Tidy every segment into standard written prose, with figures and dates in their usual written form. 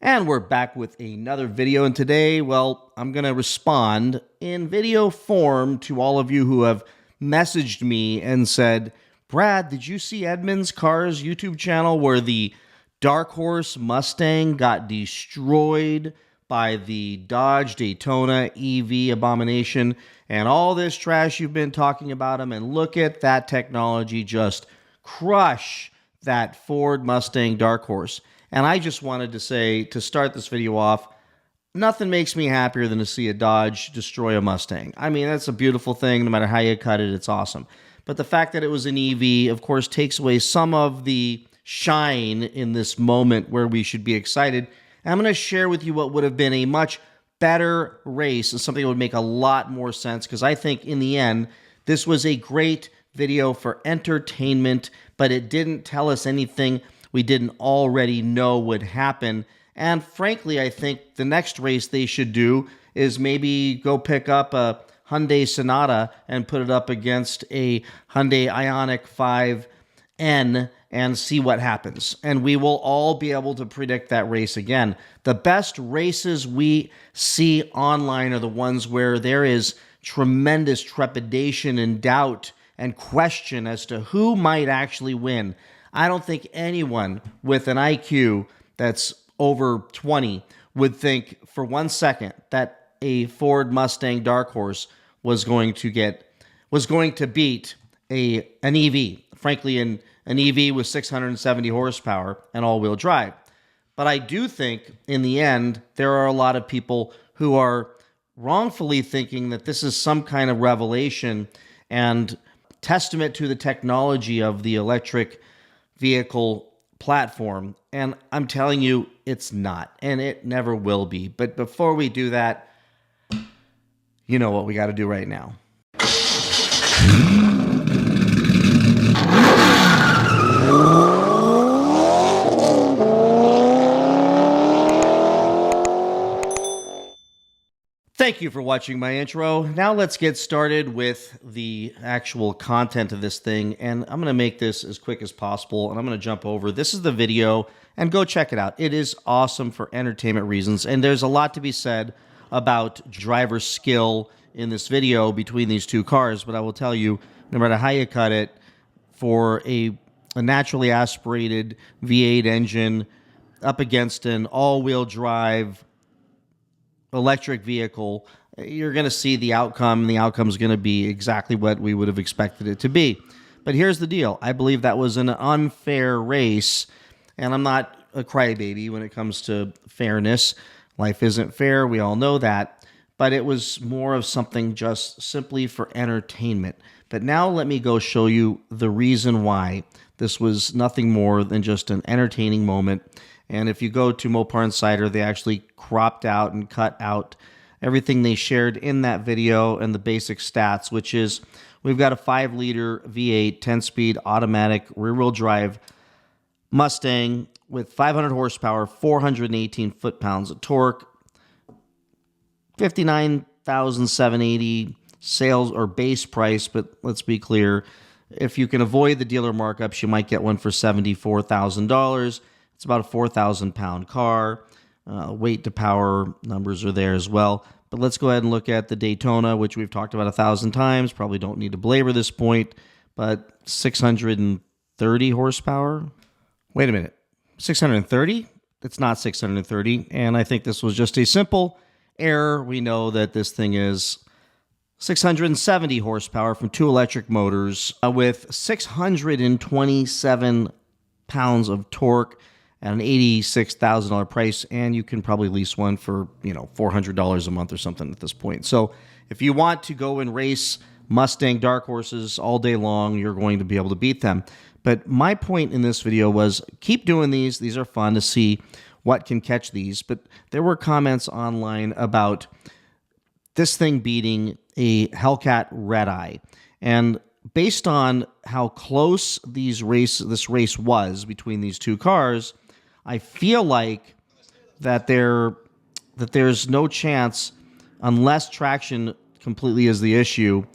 And we're back with another video, and today, well, I'm going to respond in video form to all of you who have messaged me and said, Brad, did you see Edmunds Cars YouTube channel where the Dark Horse Mustang got destroyed by the Dodge Daytona EV abomination and all this trash you've been talking about them, and look at that technology just crush that Ford Mustang Dark Horse. And I just wanted to say, to start this video off, nothing makes me happier than to see a Dodge destroy a Mustang. I mean, that's a beautiful thing. No matter how you cut it, it's awesome. But the fact that it was an EV, of course, takes away some of the shine in this moment where we should be excited. And I'm going to share with you what would have been a much better race and something that would make a lot more sense, because I think in the end, this was a great video for entertainment, but it didn't tell us anything we didn't already know would happen. And frankly, I think the next race they should do is maybe go pick up a Hyundai Sonata and put it up against a Hyundai Ioniq 5N and see what happens. And we will all be able to predict that race again. The best races we see online are the ones where there is tremendous trepidation and doubt and question as to who might actually win. I don't think anyone with an IQ that's over 20 would think for 1 second that a Ford Mustang Dark Horse was going to beat an EV. Frankly, an EV with 670 horsepower and all-wheel drive. But I do think in the end there are a lot of people who are wrongfully thinking that this is some kind of revelation and testament to the technology of the electric vehicle platform, and I'm telling you, it's not, and it never will be. But before we do that, you know what we got to do right now. Thank you for watching my intro. Now let's get started with the actual content of this thing, and I'm going to make this as quick as possible, and I'm going to jump over. This is the video, and go check it out. It is awesome for entertainment reasons, and there's a lot to be said about driver skill in this video between these two cars, but I will tell you, no matter how you cut it, for a naturally aspirated V8 engine up against an all-wheel drive electric vehicle, you're going to see the outcome, and the outcome is going to be exactly what we would have expected it to be. But here's the deal. I believe that was an unfair race, and I'm not a crybaby when it comes to fairness. Life isn't fair. We all know that. But it was more of something just simply for entertainment. But now let me go show you the reason why this was nothing more than just an entertaining moment. And if you go to Mopar Insider, they actually cropped out and cut out everything they shared in that video and the basic stats, which is we've got a 5-liter V8 10-speed automatic rear-wheel drive Mustang with 500 horsepower, 418 foot-pounds of torque, 59,780 sales or base price, but let's be clear, if you can avoid the dealer markups, you might get one for $74,000. It's about a 4,000-pound car. Weight to power numbers are there as well. But let's go ahead and look at the Daytona, which we've talked about 1,000 times. Probably don't need to belabor this point, but 630 horsepower. Wait a minute. 630? It's not 630. And I think this was just a simple error. We know that this thing is 670 horsepower from 2 electric motors with 627 pounds of torque at an $86,000 price, and you can probably lease one for, $400 a month or something at this point. So if you want to go and race Mustang Dark Horses all day long, you're going to be able to beat them. But my point in this video was keep doing these. These are fun to see what can catch these. But there were comments online about this thing beating a Hellcat Red Eye. And based on how close this race was between these two cars, I feel like that there's no chance, unless traction completely is the issue,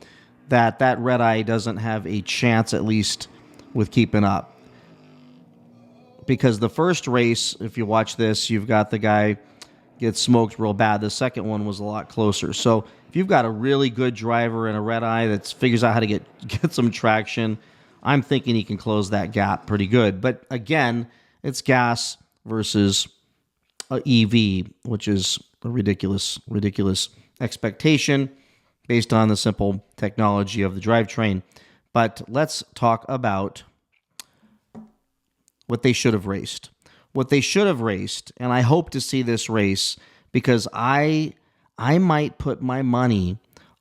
that Red Eye doesn't have a chance, at least, with keeping up. because the first race, if you watch this, you've got the guy get smoked real bad. The second one was a lot closer. So if you've got a really good driver and a red eye that figures out how to get some traction, I'm thinking he can close that gap pretty good. But again, it's gas versus EV, which is a ridiculous expectation based on the simple technology of the drivetrain. But let's talk about what they should have raced. What they should have raced, and I hope to see this race because I might put my money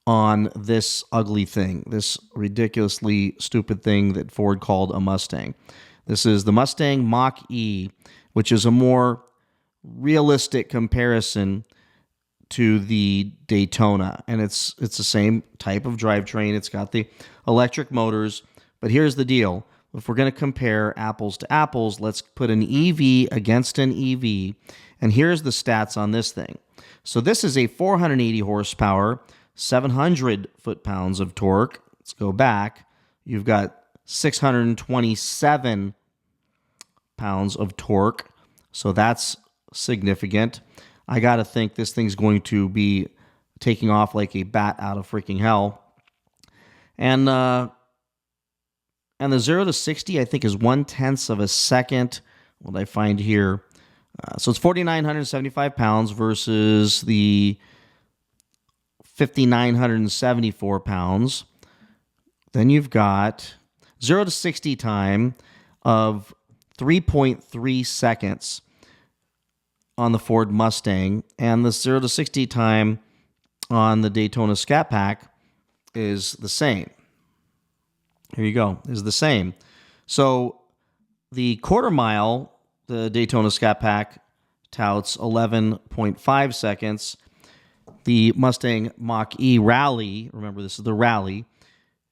on this ugly thing, this ridiculously stupid thing that Ford called a Mustang. This is the Mustang Mach-E, which is a more realistic comparison to the Daytona, and it's the same type of drivetrain. It's got the electric motors, but here's the deal. If we're going to compare apples to apples, let's put an EV against an EV, and here's the stats on this thing. So this is a 480 horsepower, 700 foot-pounds of torque. Let's go back. You've got 627 pounds of torque, so that's significant. I got to think this thing's going to be taking off like a bat out of freaking hell. And the 0 to 60, I think, is 1/10 of a second. What did I find here? So it's 4,975 pounds versus the 5,974 pounds. Then you've got 0 to 60 time of 3.3 seconds on the Ford Mustang, and the 0 to 60 time on the Daytona Scat Pack is the same. Here you go, is the same. So the quarter mile, the Daytona Scat Pack touts 11.5 seconds. The Mustang Mach-E Rally, remember this is the Rally,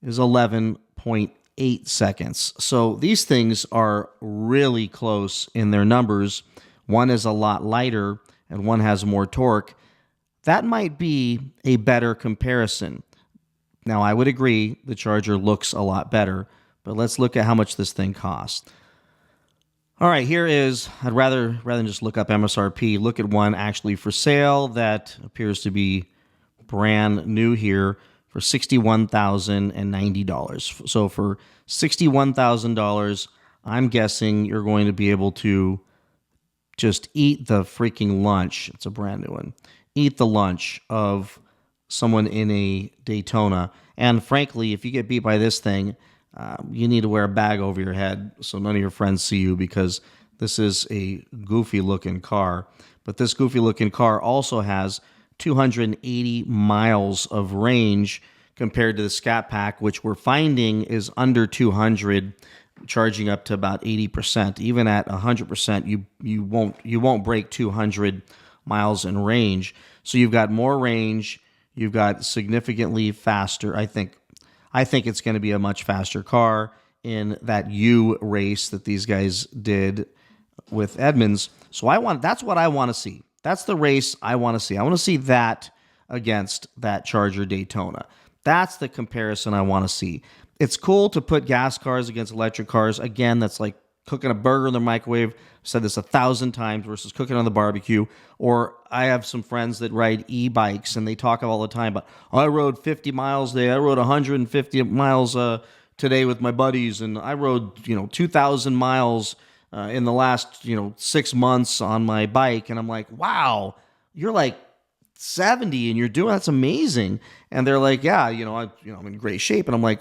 is 11.8 seconds. So these things are really close in their numbers. One is a lot lighter and one has more torque. That might be a better comparison. Now, I would agree the Charger looks a lot better, but let's look at how much this thing costs. All right, here is, I'd rather than just look up MSRP, look at one actually for sale that appears to be brand new here for $61,090. So for $61,000, I'm guessing you're going to be able to just eat the freaking lunch. It's a brand new one. Eat the lunch of someone in a Daytona. And frankly, if you get beat by this thing, you need to wear a bag over your head so none of your friends see you, because this is a goofy-looking car. But this goofy-looking car also has 280 miles of range compared to the Scat Pack, which we're finding is under 200, charging up to about 80%. Even at 100%, you won't break 200 miles in range. So you've got more range. You've got significantly faster. I think it's going to be a much faster car in that U race that these guys did with Edmunds. So that's what I want to see. That's the race I want to see. I want to see that against that Charger Daytona. That's the comparison I want to see. It's cool to put gas cars against electric cars. Again, that's like cooking a burger in the microwave. I've said this 1,000 times, versus cooking on the barbecue. Or I have some friends that ride e-bikes, and they talk all the time about, I rode 50 miles today. I rode 150 miles today with my buddies, and I rode 2,000 miles in the last 6 months on my bike. And I'm like, wow, you're like 70 and you're doing that's amazing. And they're like, yeah, I'm in great shape. And I'm like,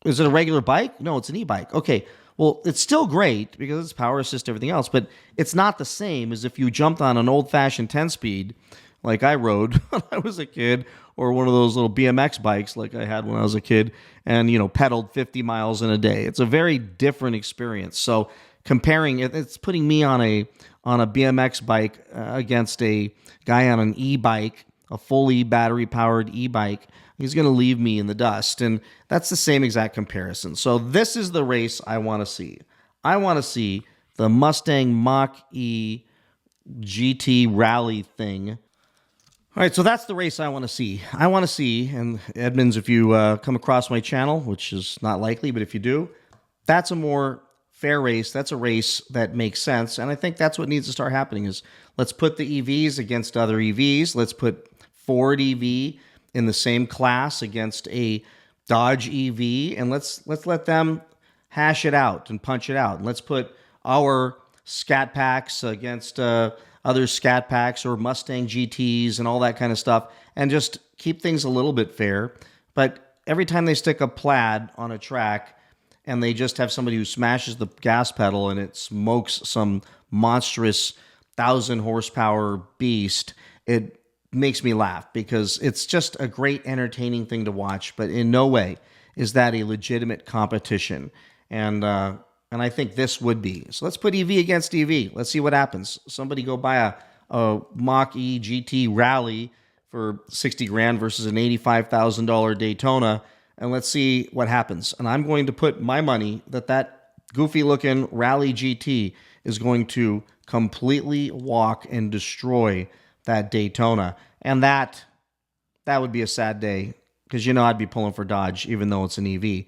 is it a regular bike? No, it's an e-bike. Okay. Well, it's still great because it's power assist, everything else, but it's not the same as if you jumped on an old-fashioned 10-speed like I rode when I was a kid, or one of those little BMX bikes like I had when I was a kid, and, pedaled 50 miles in a day. It's a very different experience. So comparing it, it's putting me on a BMX bike against a guy on an e-bike, a fully battery-powered e-bike. He's going to leave me in the dust. And that's the same exact comparison. So this is the race I want to see. I want to see the Mustang Mach-E GT Rally thing. All right, so that's the race I want to see. I want to see, and Edmunds, if you come across my channel, which is not likely, but if you do, that's a more fair race. That's a race that makes sense. And I think that's what needs to start happening is let's put the EVs against other EVs. Let's put Ford EV in the same class against a Dodge EV, and let's let them hash it out and punch it out. And let's put our Scat Packs against other Scat Packs or Mustang GTs and all that kind of stuff, and just keep things a little bit fair. But every time they stick a plaid on a track and they just have somebody who smashes the gas pedal and it smokes some monstrous 1,000 horsepower beast, it makes me laugh because it's just a great entertaining thing to watch, but in no way is that a legitimate competition. And I think this would be. So let's put EV against EV. Let's see what happens. Somebody go buy a Mach E GT Rally for 60 grand versus an $85,000 Daytona, and let's see what happens. And I'm going to put my money that goofy looking Rally GT is going to completely walk and destroy that Daytona. And that would be a sad day because, I'd be pulling for Dodge even though it's an EV.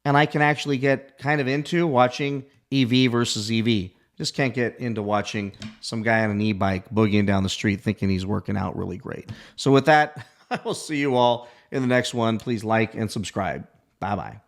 And I can actually get kind of into watching EV versus EV. Just can't get into watching some guy on an e-bike boogieing down the street thinking he's working out really great. So with that, I will see you all in the next one. Please like and subscribe. Bye-bye.